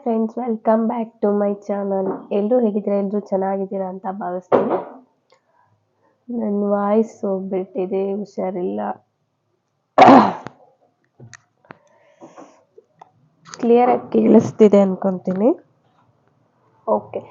Friends, welcome back to my channel. ಎಲ್ಲರೂ ಹೇಗಿದ್ದೀರಾ? ಎಲ್ಲರೂ ಚೆನ್ನಾಗಿದ್ದೀರಾ ಅಂತ ಭಾವಿಸ್ತೀನಿ. ನನ್ನ ವಾಯ್ಸ್ ಹೋಗ್ಬಿಟ್ಟಿದೆ, ಹುಷಾರಿಲ್ಲ. ಕ್ಲಿಯರಾಗಿ ಕೇಳಿಸ್ತಿದೆ ಅನ್ಕೊತೀನಿ. ಓಕೆ.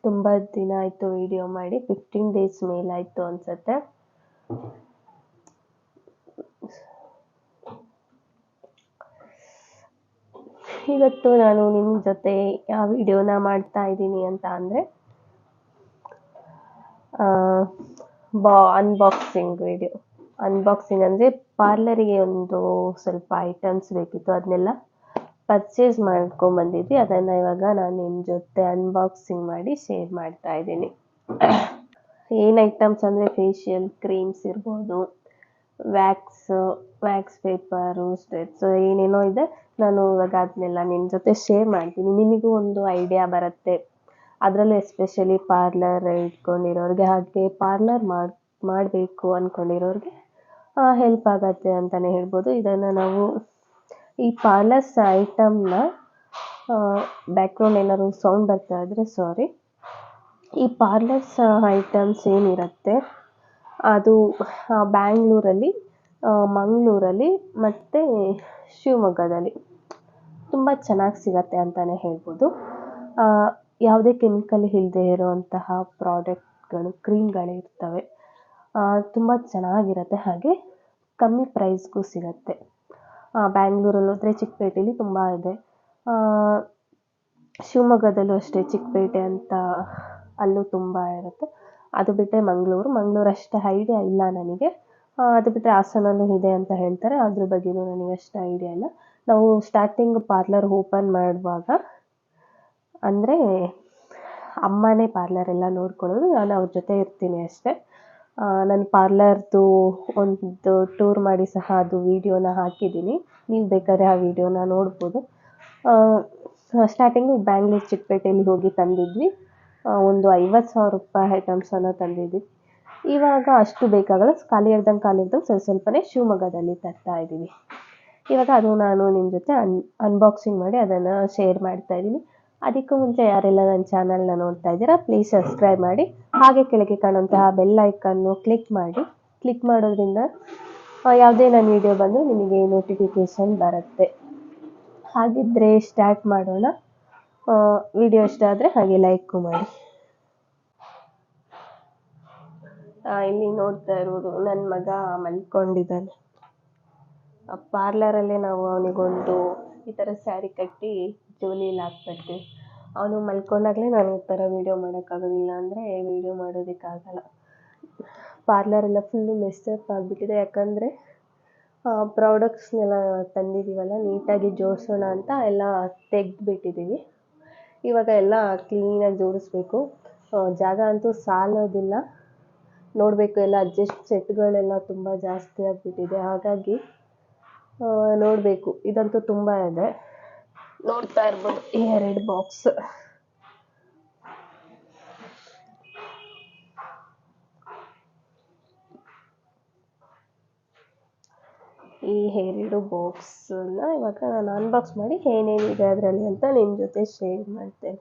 ತುಂಬ ದಿನ ಆಯಿತು ವಿಡಿಯೋ ಮಾಡಿ, 15 days ಮೇಲಾಯಿತು ಅನಿಸುತ್ತೆ. ಇವತ್ತು ನಾನು ನಿಮ್ಮ ಜೊತೆ ಯಾವ ವಿಡಿಯೋನ ಮಾಡ್ತಾ ಇದ್ದೀನಿ ಅಂತ ಅಂದರೆ ಅನ್ಬಾಕ್ಸಿಂಗ್ ವಿಡಿಯೋ. ಅನ್ಬಾಕ್ಸಿಂಗ್ ಅಂದರೆ ಪಾರ್ಲರಿಗೆ ಒಂದು ಸ್ವಲ್ಪ ಐಟಮ್ಸ್ ಬೇಕಿತ್ತು, ಅದನ್ನೆಲ್ಲ ಪರ್ಚೇಸ್ ಮಾಡ್ಕೊಂಬಂದಿದ್ವಿ. ಅದನ್ನು ಇವಾಗ ನಾನು ನಿಮ್ಮ ಜೊತೆ ಅನ್ಬಾಕ್ಸಿಂಗ್ ಮಾಡಿ ಶೇರ್ ಮಾಡ್ತಾ ಇದ್ದೀನಿ. ಏನು ಐಟಮ್ಸ್ ಅಂದರೆ ಫೇಶಿಯಲ್ ಕ್ರೀಮ್ಸ್ ಇರ್ಬೋದು, ವ್ಯಾಕ್ಸ್ ಪೇಪರು, ಸ್ಟೆಪ್ಸ್, ಏನೇನೋ ಇದೆ. ನಾನು ಇವಾಗ ಅದನ್ನೆಲ್ಲ ನಿಮ್ಮ ಜೊತೆ ಶೇರ್ ಮಾಡ್ತೀನಿ. ನಿಮಗೂ ಒಂದು ಐಡಿಯಾ ಬರುತ್ತೆ. ಅದರಲ್ಲೂ ಎಸ್ಪೆಷಲಿ ಪಾರ್ಲರ್ ಇಟ್ಕೊಂಡಿರೋರಿಗೆ, ಹಾಗೆ ಪಾರ್ಲರ್ ಮಾಡಬೇಕು ಅಂದ್ಕೊಂಡಿರೋರಿಗೆ ಹೆಲ್ಪ್ ಆಗತ್ತೆ ಅಂತಲೇ ಹೇಳ್ಬೋದು. ಇದನ್ನು ನಾವು ಈ ಪಾರ್ಲರ್ಸ್ ಐಟಮ್ನ ಬ್ಯಾಕ್ಗ್ರೌಂಡ್ ಏನಾದ್ರು ಸೌಂಡ್ ಬರ್ತಾ ಇದ್ದರೆ ಸಾರಿ. ಈ ಪಾರ್ಲರ್ಸ್ ಐಟಮ್ಸ್ ಏನಿರುತ್ತೆ ಅದು ಬ್ಯಾಂಗ್ಳೂರಲ್ಲಿ, ಮಂಗಳೂರಲ್ಲಿ ಮತ್ತು ಶಿವಮೊಗ್ಗದಲ್ಲಿ ತುಂಬ ಚೆನ್ನಾಗಿ ಸಿಗತ್ತೆ ಅಂತಲೇ ಹೇಳ್ಬೋದು. ಯಾವುದೇ ಕೆಮಿಕಲ್ ಇಲ್ಲದೆ ಇರೋವಂತಹ ಪ್ರಾಡಕ್ಟ್ಗಳು, ಕ್ರೀಮ್ಗಳಿರ್ತವೆ. ತುಂಬ ಚೆನ್ನಾಗಿರುತ್ತೆ, ಹಾಗೆ ಕಮ್ಮಿ ಪ್ರೈಸ್ಗೂ ಸಿಗತ್ತೆ. ಬ್ಯಾಂಗ್ಳೂರಲ್ಲಿ ಹೋದರೆ ಚಿಕ್ಕಪೇಟೆಯಲ್ಲಿ ತುಂಬ ಇದೆ. ಶಿವಮೊಗ್ಗದಲ್ಲೂ ಅಷ್ಟೇ, ಚಿಕ್ಕಪೇಟೆ ಅಂತ ಅಲ್ಲೂ ತುಂಬ ಇರುತ್ತೆ. ಅದು ಬಿಟ್ಟರೆ ಮಂಗಳೂರು ಅಷ್ಟು ಐಡಿಯಾ ಇಲ್ಲ ನನಗೆ. ಅದು ಬಿಟ್ಟರೆ ಹಾಸನಲ್ಲೂ ಇದೆ ಅಂತ ಹೇಳ್ತಾರೆ, ಅದ್ರ ಬಗ್ಗೆಯೂ ನನಗೆ ಅಷ್ಟು ಐಡಿಯಾ ಇಲ್ಲ. ನಾವು ಸ್ಟಾರ್ಟಿಂಗ್ ಪಾರ್ಲರ್ ಓಪನ್ ಮಾಡುವಾಗ ಅಂದರೆ ಅಮ್ಮನೇ ಪಾರ್ಲರೆಲ್ಲ ನೋಡ್ಕೊಳ್ಳೋದು, ನಾನು ಅವ್ರ ಜೊತೆ ಇರ್ತೀನಿ ಅಷ್ಟೇ. ನಾನು ಪಾರ್ಲರ್ದು ಒಂದು ಟೂರ್ ಮಾಡಿ ಸಹ ಅದು ವೀಡಿಯೋನ ಹಾಕಿದ್ದೀನಿ. ನೀವು ಬೇಕಾದ್ರೆ ಆ ವೀಡಿಯೋನ ನೋಡ್ಬೋದು. ಸ್ಟಾರ್ಟಿಂಗು ಬ್ಯಾಂಗ್ಳೂರು ಚಿಕ್ಕಪೇಟೆಯಲ್ಲಿ ಹೋಗಿ ತಂದಿದ್ವಿ. ಒಂದು 50,000 ರೂಪಾಯಿ ಐಟಮ್ಸನ್ನು ತಂದಿದ್ವಿ. ಇವಾಗ ಅಷ್ಟು ಬೇಕಾಗಲ್ಲ, ಖಾಲಿ ಇರ್ದಂಗೆ ಸ್ವಲ್ಪನೇ ಶಿವಮೊಗ್ಗದಲ್ಲಿ ತರ್ತಾ ಇದ್ದೀವಿ. ಇವಾಗ ಅದು ನಾನು ನಿಮ್ಮ ಜೊತೆ ಅನ್ಬಾಕ್ಸಿಂಗ್ ಮಾಡಿ ಅದನ್ನು ಶೇರ್ ಮಾಡ್ತಾ ಇದ್ದೀನಿ. ಅದಕ್ಕೂ ಮುಂಚೆ ಯಾರೆಲ್ಲ ನನ್ನ ಚಾನಲ್ನ ನೋಡ್ತಾ ಇದ್ದೀರಾ, ಪ್ಲೀಸ್ ಸಬ್ಸ್ಕ್ರೈಬ್ ಮಾಡಿ, ಹಾಗೆ ಕೆಳಗೆ ಕಾಣುವಂತಹ ಬೆಲ್ ಐಕನ್ನು ಕ್ಲಿಕ್ ಮಾಡಿ. ಕ್ಲಿಕ್ ಮಾಡೋದ್ರಿಂದ ಯಾವುದೇ ನನ್ನ ವಿಡಿಯೋ ಬಂದರೂ ನಿಮಗೆ ನೋಟಿಫಿಕೇಷನ್ ಬರುತ್ತೆ. ಹಾಗಿದ್ದರೆ ಸ್ಟಾರ್ಟ್ ಮಾಡೋಣ. ವಿಡಿಯೋ ಇಷ್ಟ ಆದರೆ ಹಾಗೆ ಲೈಕು ಮಾಡಿ. ಇಲ್ಲಿ ನೋಡ್ತಾ ಇರೋದು ನನ್ನ ಮಗ ಮಲ್ಕೊಂಡಿದ್ದಾನೆ. ಪಾರ್ಲರಲ್ಲೇ ನಾವು ಅವನಿಗೊಂದು ಈ ಥರ ಸ್ಯಾರಿ ಕಟ್ಟಿ ಜೋಲಿಯಲ್ಲಿ ಹಾಕ್ಬಿಡ್ತೀವಿ. ಅವನು ಮಲ್ಕೊಂಡಾಗಲೇ ನಾನು ಈ ಥರ ವೀಡಿಯೋ ಮಾಡೋಕ್ಕಾಗೋದಿಲ್ಲ, ಅಂದರೆ ವೀಡಿಯೋ ಮಾಡೋದಕ್ಕಾಗಲ್ಲ. ಪಾರ್ಲರೆಲ್ಲ ಫುಲ್ಲು ಮೆಸ್ಸಪ್ ಆಗಿಬಿಟ್ಟಿದೆ, ಯಾಕಂದರೆ ಪ್ರಾಡಕ್ಟ್ಸ್ನೆಲ್ಲ ತಂದಿದ್ದೀವಲ್ಲ, ನೀಟಾಗಿ ಜೋಡಿಸೋಣ ಅಂತ ಎಲ್ಲ ತೆಗೆದ್ಬಿಟ್ಟಿದ್ದೀವಿ. ಇವಾಗ ಎಲ್ಲ ಕ್ಲೀನಾಗಿ ಜೋಡಿಸ್ಬೇಕು. ಜಾಗ ಅಂತೂ ಸಾಲೋದಿಲ್ಲ, ನೋಡಬೇಕು. ಎಲ್ಲ ಸೆಟ್ಗಳೆಲ್ಲ ತುಂಬ ಜಾಸ್ತಿ ಆಗಿಬಿಟ್ಟಿದೆ, ಹಾಗಾಗಿ ನೋಡಬೇಕು. ಇದಂತೂ ತುಂಬ ಇದೆ, ನೋಡ್ತಾ ಇರ್ಬೋದು. 2 ಬಾಕ್ಸ್. ಈ 2 ಬಾಕ್ಸನ್ನ ಇವಾಗ ನಾನು ಅನ್ಬಾಕ್ಸ್ ಮಾಡಿ ಏನೇನಿದೆ ಅದರಲ್ಲಿ ಅಂತ ನಿಮ್ಮ ಜೊತೆ ಶೇರ್ ಮಾಡ್ತೇನೆ.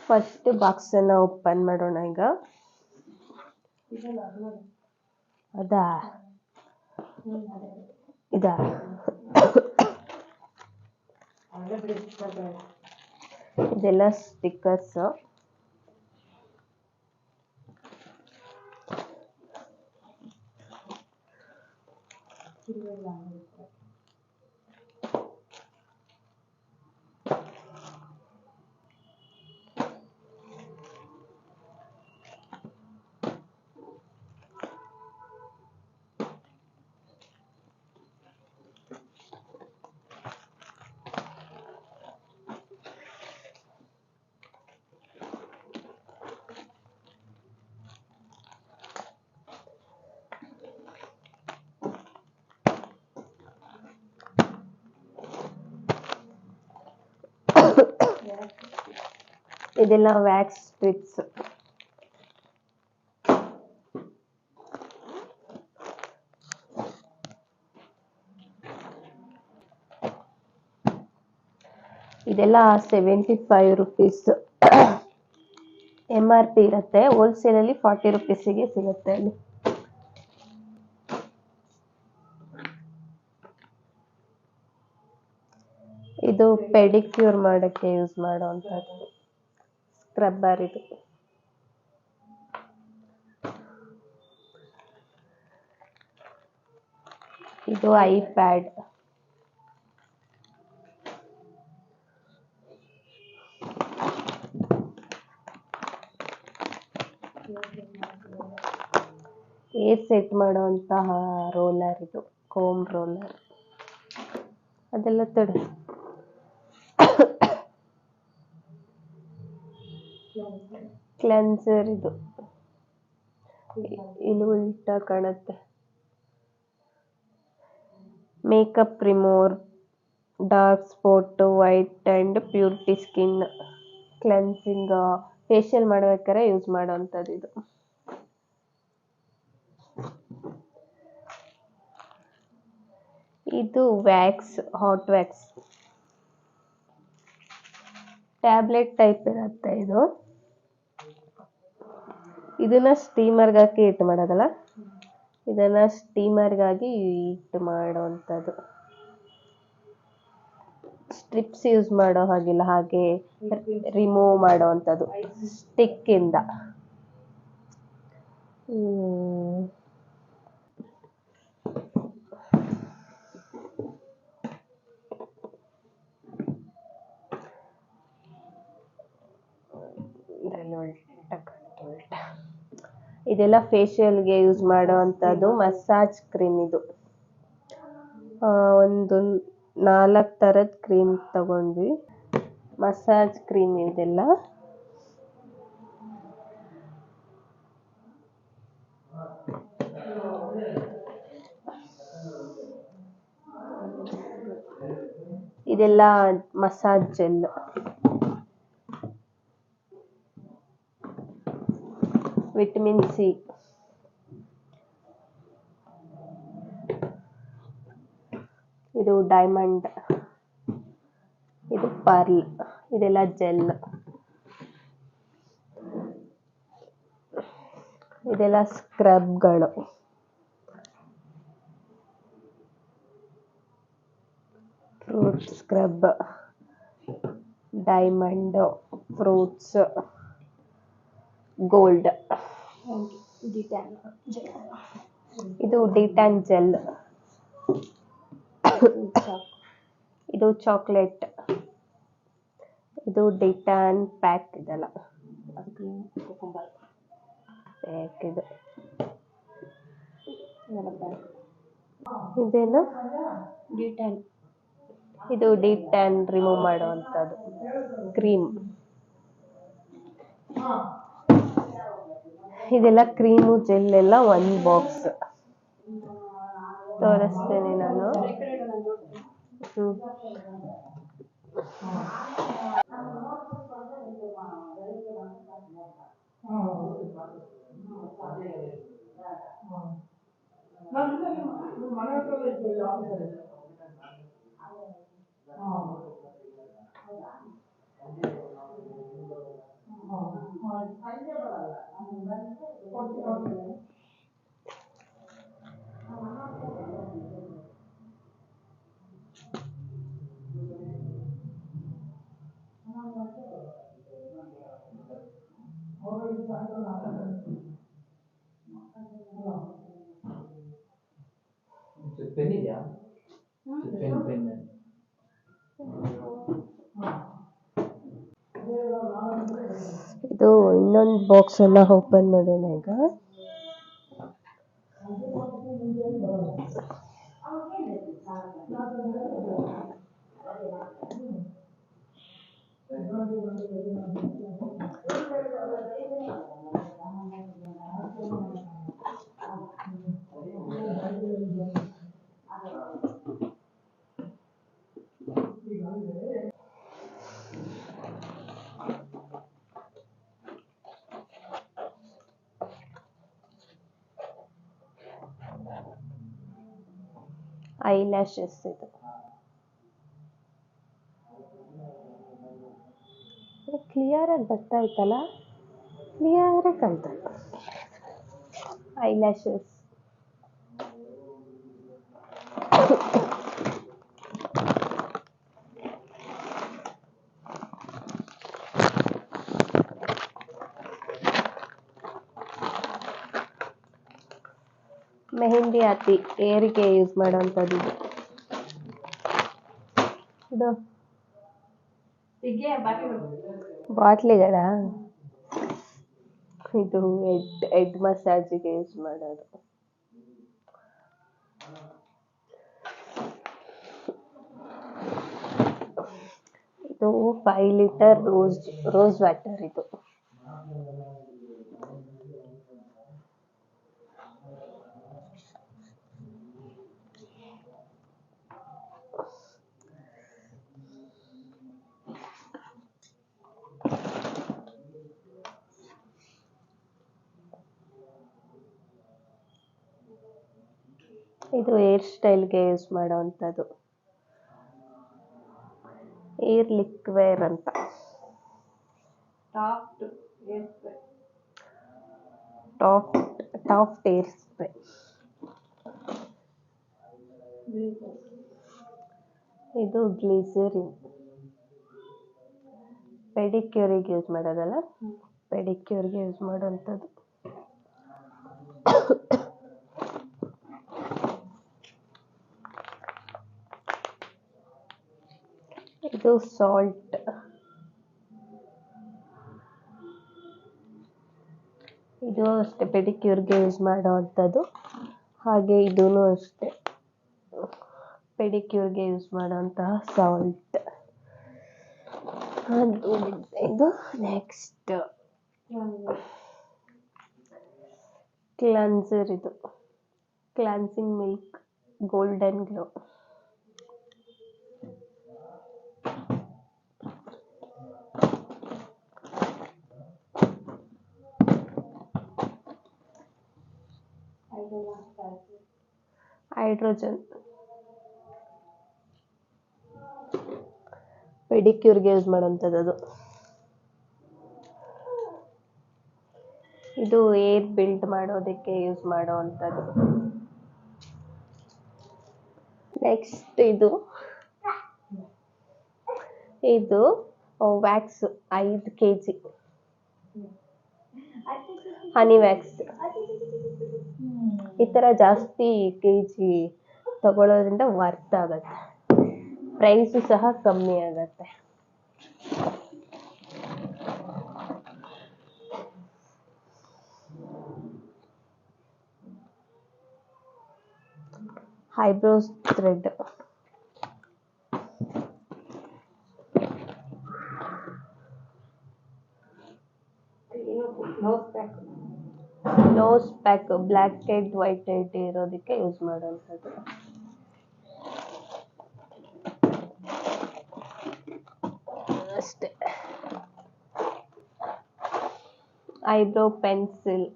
ಫಸ್ಟ್ ಬಾಕ್ಸನ್ನು ಓಪನ್ ಮಾಡೋಣ. ಈಗ ಇದೆಲ್ಲ ಸ್ಟಿಕ್ಕರ್ಸ್. ಇದೆಲ್ಲ ವ್ಯಾಕ್ಸ್ ಸ್ಟ್ರಿಪ್ಸ್. ಇದೆಲ್ಲ 75 ರುಪೀಸ್ MRP ಇರುತ್ತೆ. ಹೋಲ್ಸೇಲಲ್ಲಿ 40 ರುಪೀಸಿಗೆ ಸಿಗುತ್ತೆ ಅಲ್ಲಿ. ಇದು ಪೆಡಿಕ್ಯೂರ್ ಮಾಡೋಕ್ಕೆ ಯೂಸ್ ಮಾಡೋವಂಥದ್ದು ಸ್ಕ್ರಬ್ಬರ್ ಇದು. ಇದು ಐಪ್ಯಾಡ್. ಏರ್ ಸೆಟ್ ಮಾಡುವಂತಹ ರೋಲರ್ ಇದು, ಕೋಮ್ ರೋಲರ್. ಅದೆಲ್ಲ ತಡಿ. ಕ್ಲೆನ್ಸರ್ ಇದು, ಇಲ್ಲಿ ಉಲ್ಟಾ ಕಾಣುತ್ತೆ. Makeup remover, dark spot, white and purity skin cleansing, facial ಮಾಡ್ಬೇಕಾದ್ರೆ ಯೂಸ್ ಮಾಡೋವಂಥದ್ದು ಇದು. ಇದು wax, hot wax tablet type ಇರುತ್ತೆ ಇದು. ಇದನ್ನ ಸ್ಟೀಮರ್ಗೆ ಹಾಕಿ ಹಿಟ್ ಮಾಡೋದಲ್ಲ, ಇದನ್ನ ಸ್ಟೀಮರ್ಗಾಗಿ ಹಿಟ್ ಮಾಡೋವಂಥದ್ದು. ಸ್ಟ್ರಿಪ್ಸ್ ಯೂಸ್ ಮಾಡೋ ಹಾಗಿಲ್ಲ, ಹಾಗೆ ರಿಮೂವ್ ಮಾಡೋವಂಥದ್ದು ಸ್ಟಿಕ್ಕಿಂದ. ಇದೆಲ್ಲ ಫೇಶಿಯಲ್ಗೆ ಯೂಸ್ ಮಾಡೋವಂಥದ್ದು ಮಸಾಜ್ ಕ್ರೀಮ್ ಇದು. ಒಂದು 4 ಥರದ ಕ್ರೀಮ್ ತಗೊಂಡ್ವಿ. ಮಸಾಜ್ ಕ್ರೀಮ್ ಇದೆಲ್ಲ. ಇದೆಲ್ಲ ಮಸಾಜ್ ಜೆಲ್. Vitamin C. ಇದು ಡೈಮಂಡ್. ಇದು ಪರ್ಲ್. ಇದೆಲ್ಲ ಜೆಲ್. ಇದೆಲ್ಲ ಸ್ಕ್ರಬ್ಗಳು. Fruit scrub, diamond, fruits, gold. ಇದು ಡಿಟ್ಯಾನ್ ಜೆಲ್. ಇದು ಚಾಕ್ಲೇಟ್. ಇದು ಡಿಟ್ಯಾನ್ ಪ್ಯಾಕ್. ಇದೆಲ್ಲ ಪ್ಯಾಕ್ ಇದು. ಇದೇನು ಡಿಟ್ಯಾನ್. ಇದು ಡಿಟ್ಯಾನ್ ರಿಮೂವ್ ಮಾಡುವಂಥದ್ದು ಕ್ರೀಮ್. ಇದೆಲ್ಲ ಕ್ರೀಮು ಜೆಲ್ ಎಲ್ಲ ಒಂದು ಬಾಕ್ಸ್ ತೋರಿಸ್ತೇನೆ ನಾನು. ಪೆನ್ ಇದೆಯಾ? ಪೆನ್ ಇದು ಇನ್ನೊಂದು ಬಾಕ್ಸ್ ಅನ್ನ ಓಪನ್ ಮಾಡೋಣ ಈಗ. ಐ ಲ್ಯಾಶಸ್ ಇದು ಕ್ಲಿಯರ್ ಆಗಿ ಬರ್ತಾ ಇತ್ತಲ್ಲ, ಕ್ಲಿಯರ್ ಆಗಿ ಕಾಣ್ತಾ ಇತ್ತು. ಐ ಲ್ಯಾಶಸ್ ಮೆಹಂದಿ ಹಾಕಿ ಏರಿಗೆ ಯೂಸ್ ಮಾಡೋವಂಥದ್ದು ಇದು ಬಾಟ್ಲಿಗಳ ಇದು ಹೆಡ್ ಮಸಾಜಿಗೆ ಯೂಸ್ ಮಾಡೋದು. ಇದು 5 ಲೀಟರ್ ರೋಸ್ ವಾಟರ್ ಇದು. ಇದು ಹೇರ್ ಸ್ಟೈಲ್ಗೆ ಯೂಸ್ ಮಾಡೋವಂಥದ್ದು ಏರ್ ಲಿಕ್ವೇರ್ ಅಂತ. ಟಾಫ್ಟ್ ಏರ್ ಸ್ಪ್ರೇ. ಇದು ಗ್ಲಿಸರಿನ್ ಪೆಡಿಕ್ಯೂರಿಗೆ ಯೂಸ್ ಮಾಡೋದಲ್ಲ, ಪೆಡಿಕ್ಯೂರ್ಗೆ ಯೂಸ್ ಮಾಡೋವಂಥದ್ದು. ಇದು ಸಾಲ್ಟ್. ಇದು ಅಷ್ಟೇ ಪೆಡಿಕ್ಯೂರ್ಗೆ ಯೂಸ್ ಮಾಡೋವಂಥದ್ದು. ಹಾಗೆ ಇದೂ ಅಷ್ಟೇ ಪೆಡಿಕ್ಯೂರ್ಗೆ ಯೂಸ್ ಮಾಡೋವಂತಹ ಸಾಲ್ಟ್. ಇದು ನೆಕ್ಸ್ಟ್ ಕ್ಲನ್ಸರ್. ಇದು cleansing milk golden glow. Hydrogen ಪೆಡಿಕ್ಯೂರ್ಗೆ ಯೂಸ್ ಮಾಡೋವಂಥದ್ದು ಅದು. ಇದು ಏರ್ ಬಿಲ್ಡ್ ಮಾಡೋದಕ್ಕೆ ಯೂಸ್ ಮಾಡೋವಂಥದ್ದು. ನೆಕ್ಸ್ಟ್ ಇದು ವ್ಯಾಕ್ಸ್ 5 kg ಹನಿ ವ್ಯಾಕ್ಸ್. ಈ ಥರ ಜಾಸ್ತಿ kg ತಗೊಳ್ಳೋದ್ರಿಂದ ವರ್ತ್ ಆಗುತ್ತೆ, ಪ್ರೈಸು ಸಹ ಕಮ್ಮಿ ಆಗುತ್ತೆ. Eyebrows thread. Nose pack black head white head ಇರೋದಕ್ಕೆ ಯೂಸ್ ಮಾಡೋವಂಥದ್ದು. ಅಷ್ಟೇ. Eyebrow pencil.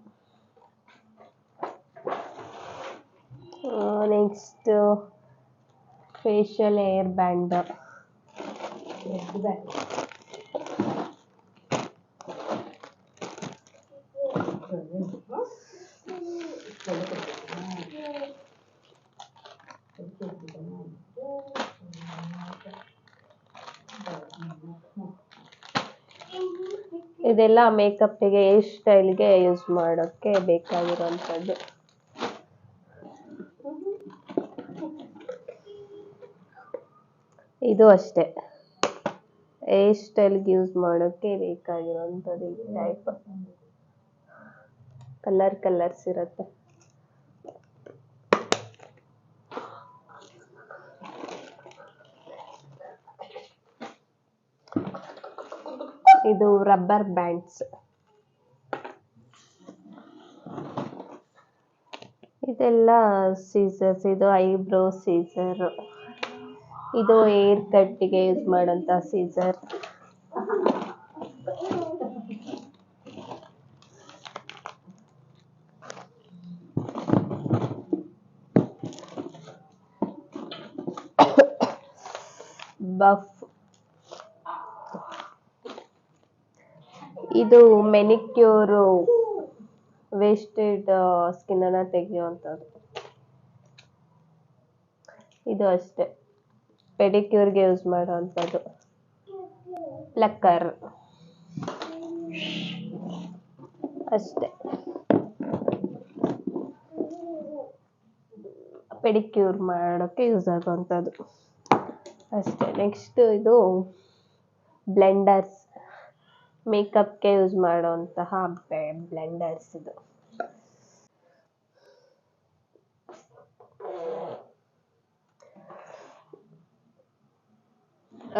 Next facial hair band. ಇದೆಲ್ಲ ಮೇಕಪ್ಗೆ ಹೇರ್ ಸ್ಟೈಲ್ಗೆ ಯೂಸ್ ಮಾಡೋಕ್ಕೆ ಬೇಕಾಗಿರೋವಂಥದ್ದು. ಇದು ಅಷ್ಟೇ ಹೇರ್ ಸ್ಟೈಲ್ಗೆ ಯೂಸ್ ಮಾಡೋಕ್ಕೆ ಬೇಕಾಗಿರೋವಂಥದ್ದು. ಈ ಟೈಪ್ ಕಲರ್ಸ್ ಇರುತ್ತೆ. ಇದು ರಬ್ಬರ್ ಬ್ಯಾಂಡ್ಸ್. ಇದೆಲ್ಲ ಸೀಸರ್ಸ್. ಇದು ಐಬ್ರೋ ಸೀಸರ್. ಇದು ಹೇರ್ ಕಟ್ಟಿಗೆ ಯೂಸ್ ಮಾಡೋಂಥ ಸೀಸರ್. ಬಫ್, ಇದು ಮೆನಿಕ್ಯೂರು ವೇಸ್ಟೆಡ್ ಸ್ಕಿನ್ ಅನ್ನ ತೆಗೆಯುವಂಥದ್ದು. ಇದು ಅಷ್ಟೇ ಪೆಡಿಕ್ಯೂರ್ಗೆ ಯೂಸ್ ಮಾಡುವಂಥದ್ದು. ಪ್ಲಕ್ಕರ್ ಅಷ್ಟೇ, ಪೆಡಿಕ್ಯೂರ್ ಮಾಡೋಕ್ಕೆ ಯೂಸ್ ಆಗುವಂಥದ್ದು ಅಷ್ಟೇ. ನೆಕ್ಸ್ಟ್ ಇದು ಬ್ಲೆಂಡರ್ಸ್, ಮೇಕಪ್ಗೆ ಯೂಸ್ ಮಾಡುವಂತಹ ಬ್ಲೆಂಡರ್ಸ್ ಇದು.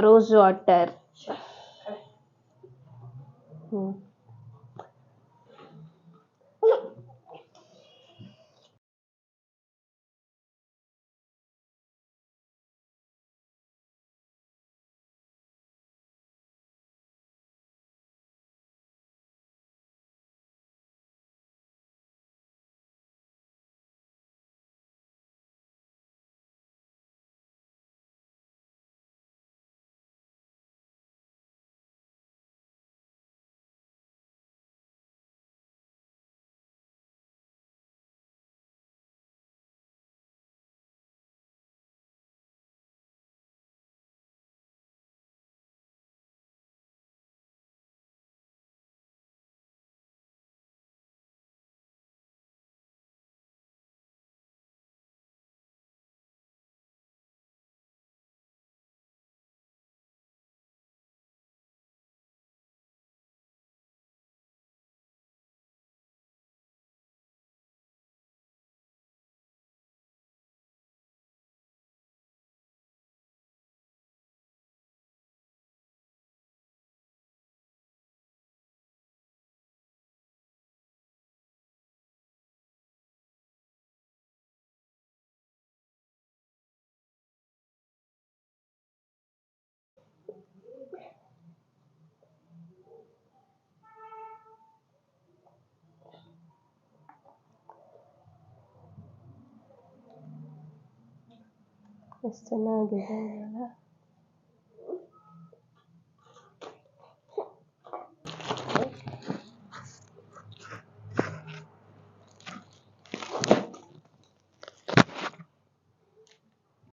ರೋಸ್ ವಾಟರ್, ಎಷ್ಟು ಚೆನ್ನಾಗಿದೆ ಅಲ್ಲ.